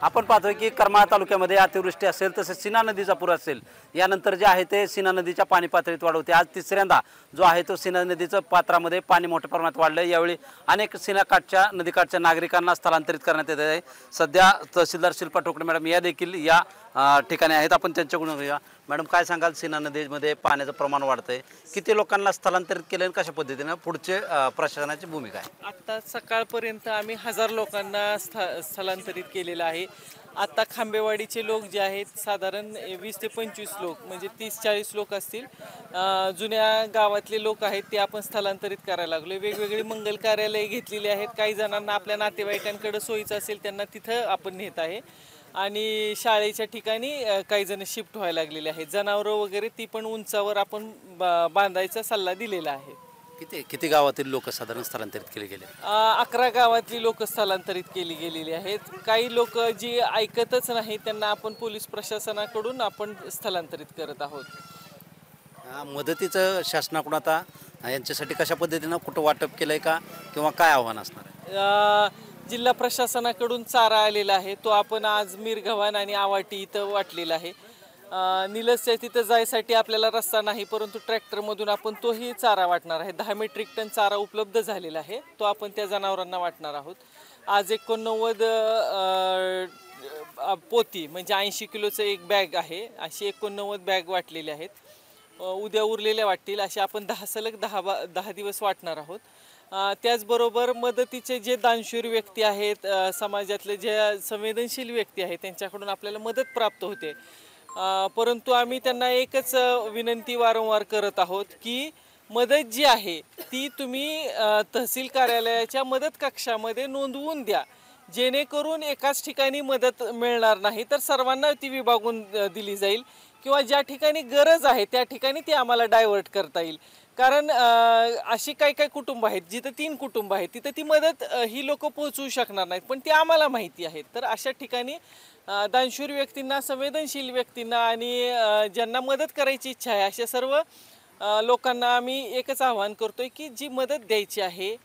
आपण पाहतोय की करमाळा तालुक्यामध्ये अतिवृष्टी असेल तसेच सीना नदीचा पूर असेल, यानंतर जे आहे ते सीना नदीच्या पाणी पातळीत वाढ होते। आज तिसऱ्यांदा जो आहे तो सीना नदीचं पात्रामध्ये पाणी मोठ्या प्रमाणात वाढलं। यावेळी अनेक सीनाकाठच्या नदीकाठच्या नागरिकांना स्थलांतरित करण्यात येत आहे। सध्या तहसीलदार शिल्पा ठोकळे मॅडम या देखील या ठिकाणी आहेत। आपण त्यांच्याकडून घेऊया। मॅडम, काय सांगाल, सीना नदीमध्ये पाण्याचं प्रमाण वाढतंय, किती लोकांना स्थलांतरित केलं आणि कशा पद्धतीने पुढचे प्रशासनाची भूमिका आहे? आता सकाळपर्यंत आम्ही 1000 लोकांना स्थलांतरित केलेलं आहे। आता खांबेवाडीचे लोक जे आहेत साधारण 20 ते 25 लोक म्हणजे 30-40 लोक असतील। जुन्या गावातले लोक आहेत ते आपण स्थलांतरित करायला लागलो। वेगवेगळी मंगल कार्यालये घेतलेली आहेत। काही जणांना आपल्या नातेवाईकांकडे सोयीचं असेल त्यांना तिथं आपण नेत आहे आणि शाळेच्या ठिकाणी काही जण शिफ्ट व्हायला लागलेले आहेत। जनावरं वगैरे ती पण उंचावर आपण बांधायचा सल्ला दिलेला आहे। किती गावातील लोक साधारण स्थलांतरित केले गेले? 11 गावातली लोक स्थलांतरित केली गेलेली आहेत। काही लोक जी ऐकतच नाही त्यांना आपण पोलीस प्रशासनाकडून आपण स्थलांतरित करत आहोत। मदतीचं शासनाकडून आता यांच्यासाठी कशा पद्धतीनं कुठं वाटप केलंय का किंवा काय आव्हान असणार आहे? जिल्हा प्रशासनाकडून चारा आलेला आहे, तो आपण आज मिरगव्हाण आणि आवाटी इथं वाटलेला आहे। निलसच्या तिथं जायसाठी आपल्याला रस्ता नाही, परंतु ट्रॅक्टरमधून आपण तोही चारा वाटणार आहे। 10 मेट्रिक टन चारा उपलब्ध झालेला आहे, तो आपण त्या जनावरांना वाटणार आहोत। आज 89 पोती म्हणजे 80 किलोचं एक बॅग आहे, अशी 89 बॅग वाटलेले आहेत। उद्या उरलेल्या वाटतील, असे आपण 10 दिवस वाटणार आहोत। त्याचबरोबर मदतीचे जे दानशूर व्यक्ती आहेत, समाजातले जे संवेदनशील व्यक्ती आहेत त्यांच्याकडून आपल्याला मदत प्राप्त होते, परंतु आम्ही त्यांना एकच विनंती वारंवार करत आहोत की मदत जी आहे ती तुम्ही तहसील कार्यालयाच्या मदत कक्षामध्ये नोंदवून द्या, जेणेकरून एकाच ठिकाणी मदत मिळणार नाही तर सर्वांना ती विभागून दिली जाईल किंवा ज्या ठिकाणी गरज आहे त्या ठिकाणी ती आम्हाला डायव्हर्ट करता येईल। कारण अशी काही कुटुंब आहेत जिथं 3 कुटुंब आहेत तिथं ती मदत ही लोक पोहोचवू शकणार नाहीत, पण ती आम्हाला माहिती आहे। तर अशा ठिकाणी दानशूर व्यक्तींना, संवेदनशील व्यक्तींना आणि ज्यांना मदत करायची इच्छा आहे अशा सर्व लोकांना आम्ही एकच आवाहन करतोय की जी मदत द्यायची आहे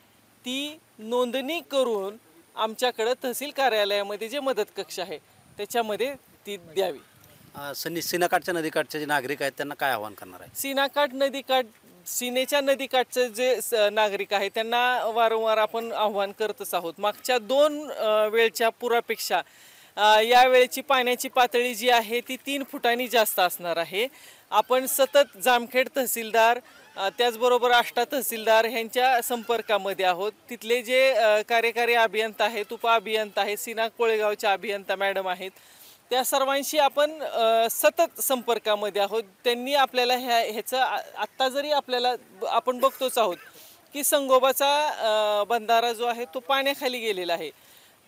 ती नोंदणी करून आमच्याकडे तहसील कार्यालयामध्ये जे मदत कक्ष आहे त्याच्यामध्ये ती द्यावी। सीनाकाठच्या नदीकाठचे जे नागरिक आहेत त्यांना काय आवाहन करणार आहे? सीनेच्या नदीकाठचे जे नागरिक आहेत त्यांना वारंवार आपण आव्हान करतच आहोत। मागच्या 2 वेळच्या पुरापेक्षा या वेळेची पाण्याची पातळी जी आहे ती 3 फुटांनी जास्त असणार आहे। आपण सतत जामखेड तहसीलदार त्याचबरोबर आष्टा तहसीलदार यांच्या संपर्कामध्ये आहोत। तिथले जे कार्यकारी अभियंता आहेत, उपअभियंता आहेत, सीना कोळेगावच्या अभियंता मॅडम आहेत, त्या सर्वांशी आपण सतत संपर्कामध्ये आहोत। त्यांनी आपल्याला ह्याचं आत्ता जरी आपण बघतोच आहोत की संगोबाचा बंधारा जो आहे तो पाण्याखाली गेलेला आहे,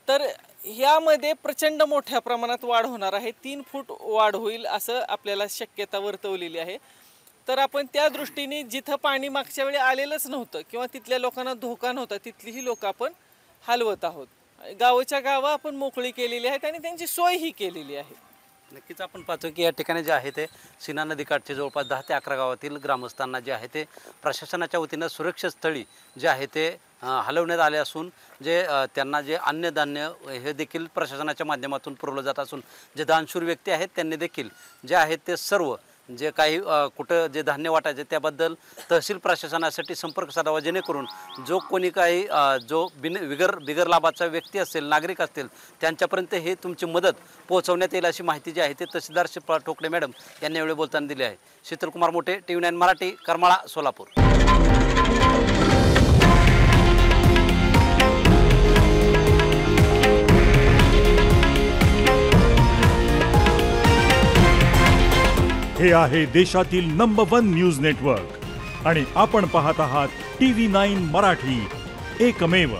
तर ह्यामध्ये प्रचंड मोठ्या प्रमाणात वाढ होणार आहे। 3 फूट वाढ होईल असं आपल्याला शक्यता वर्तवलेली आहे। तर आपण त्या दृष्टीने जिथं पाणी मागच्या वेळी आलेलंच नव्हतं किंवा तिथल्या लोकांना धोका नव्हता तिथलीही लोक आपण हलवत आहोत। गावाच्या गावं आपण मोकळी केलेली आहेत आणि त्यांची सोय ही केलेली आहे। नक्कीच आपण पाहतो की या ठिकाणी जे आहे ते सीना नदीकाठचे जवळपास 10 ते 11 गावातील ग्रामस्थांना जे आहे ते प्रशासनाच्या वतीनं सुरक्षित स्थळी जे आहे ते हलवण्यात आले असून जे त्यांना जे अन्नधान्य हे देखील प्रशासनाच्या माध्यमातून पुरवलं जात असून जे दानशूर व्यक्ती आहेत त्यांनी देखील जे आहेत ते सर्व जे काही कुठं जे धान्य वाटायचे त्याबद्दल तहसील प्रशासनासाठी संपर्क साधावा, जेणेकरून जो कोणी काही जो बिगर लाभाचा व्यक्ती असेल, नागरिक असतील त्यांच्यापर्यंत हे तुमची मदत पोहोचवण्यात येईल अशी माहिती जी आहे ते तहसीलदार शिल्पा ठोकळे मॅडम यांनी यावेळी बोलताना दिली आहे। शीतलकुमार मोठे, TV9 मराठी, करमाळा, सोलापूर। हे आहे देशातील नंबर 1 न्यूज नेटवर्क आणि आपण पाहत आहात TV9 मराठी, एकमेव।